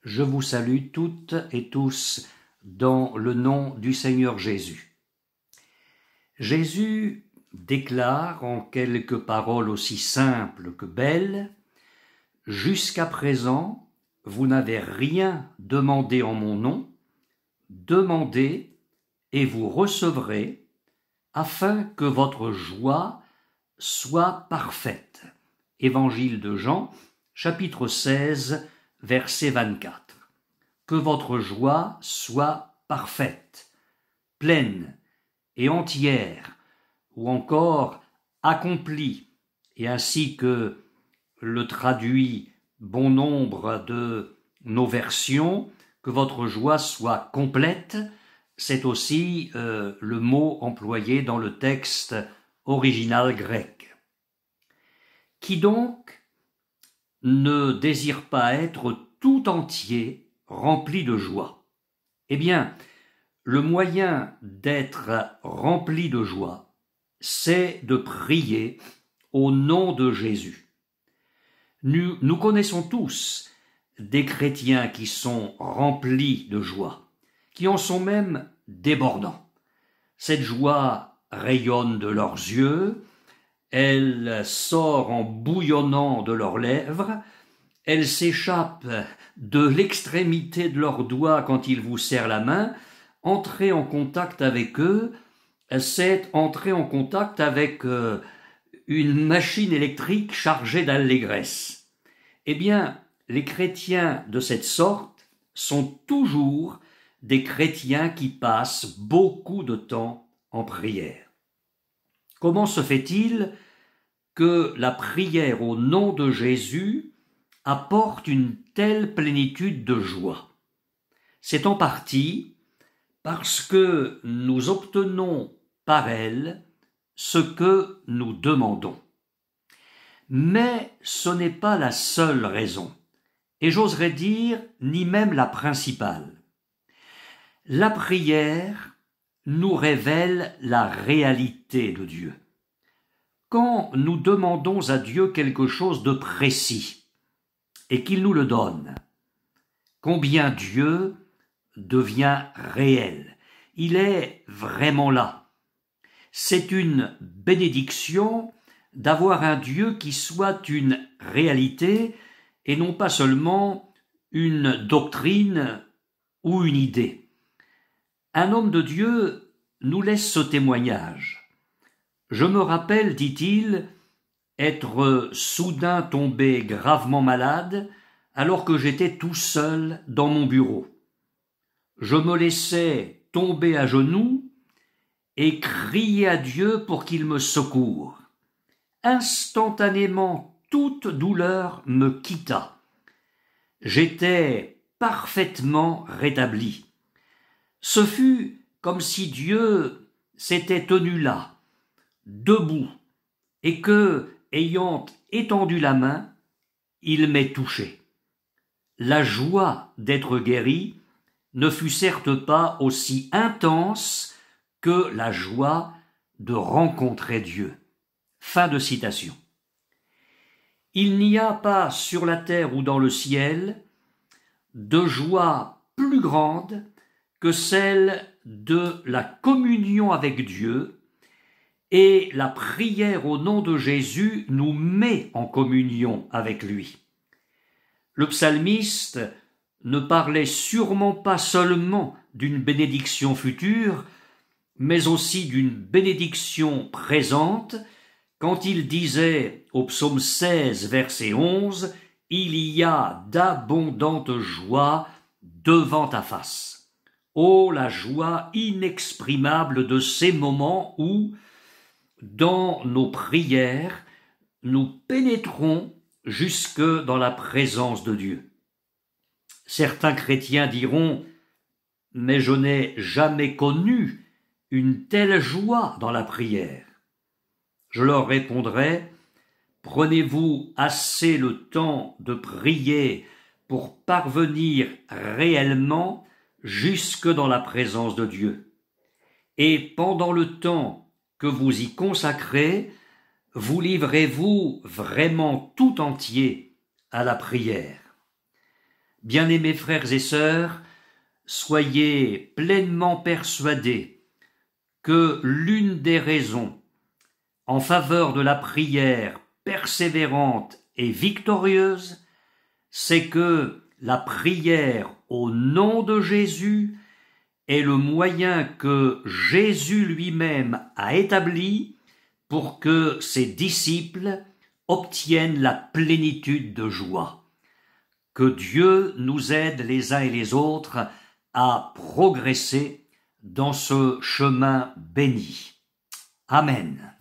Je vous salue toutes et tous dans le nom du Seigneur Jésus. Jésus déclare en quelques paroles aussi simples que belles : « Jusqu'à présent, vous n'avez rien demandé en mon nom, demandez et vous recevrez, afin que votre joie soit parfaite. » Évangile de Jean, chapitre 16, verset 24. Que votre joie soit parfaite, pleine et entière, ou encore accomplie, et ainsi que le traduit bon nombre de nos versions, que votre joie soit complète, c'est aussi le mot employé dans le texte original grec. Qui donc ne désire pas être tout entier rempli de joie? Eh bien, le moyen d'être rempli de joie, c'est de prier au nom de Jésus. Nous connaissons tous des chrétiens qui sont remplis de joie, qui en sont même débordants. Cette joie rayonne de leurs yeux, elle sort en bouillonnant de leurs lèvres, elle s'échappe de l'extrémité de leurs doigts quand ils vous serrent la main. Entrer en contact avec eux, c'est entrer en contact avec une machine électrique chargée d'allégresse. Eh bien, les chrétiens de cette sorte sont toujours des chrétiens qui passent beaucoup de temps en prière. Comment se fait-il que la prière au nom de Jésus apporte une telle plénitude de joie? C'est en partie parce que nous obtenons par elle ce que nous demandons. Mais ce n'est pas la seule raison, et j'oserais dire ni même la principale. La prière nous révèle la réalité de Dieu. Quand nous demandons à Dieu quelque chose de précis et qu'il nous le donne, combien Dieu devient réel. Il est vraiment là. C'est une bénédiction d'avoir un Dieu qui soit une réalité et non pas seulement une doctrine ou une idée. Un homme de Dieu nous laisse ce témoignage. Je me rappelle, dit-il, être soudain tombé gravement malade alors que j'étais tout seul dans mon bureau. Je me laissais tomber à genoux et crier à Dieu pour qu'il me secoure. Instantanément, toute douleur me quitta. J'étais parfaitement rétabli. Ce fut comme si Dieu s'était tenu là, debout, et que, ayant étendu la main, il m'ait touché. La joie d'être guéri ne fut certes pas aussi intense que la joie de rencontrer Dieu. Fin de citation. Il n'y a pas sur la terre ou dans le ciel de joie plus grande que celle de la communion avec Dieu, et la prière au nom de Jésus nous met en communion avec lui. Le psalmiste ne parlait sûrement pas seulement d'une bénédiction future, mais aussi d'une bénédiction présente, quand il disait au psaume 16, verset 11, « Il y a d'abondantes joies devant ta face. » Oh, la joie inexprimable de ces moments où, dans nos prières, nous pénétrons jusque dans la présence de Dieu. Certains chrétiens diront : « Mais je n'ai jamais connu une telle joie dans la prière. » Je leur répondrai : prenez-vous assez le temps de prier pour parvenir réellement jusque dans la présence de Dieu. Et pendant le temps que vous y consacrez, vous livrez-vous vraiment tout entier à la prière. Bien-aimés frères et sœurs, soyez pleinement persuadés que l'une des raisons en faveur de la prière persévérante et victorieuse, c'est que la prière au nom de Jésus est le moyen que Jésus lui-même a établi pour que ses disciples obtiennent la plénitude de joie. Que Dieu nous aide les uns et les autres à progresser dans ce chemin béni. Amen.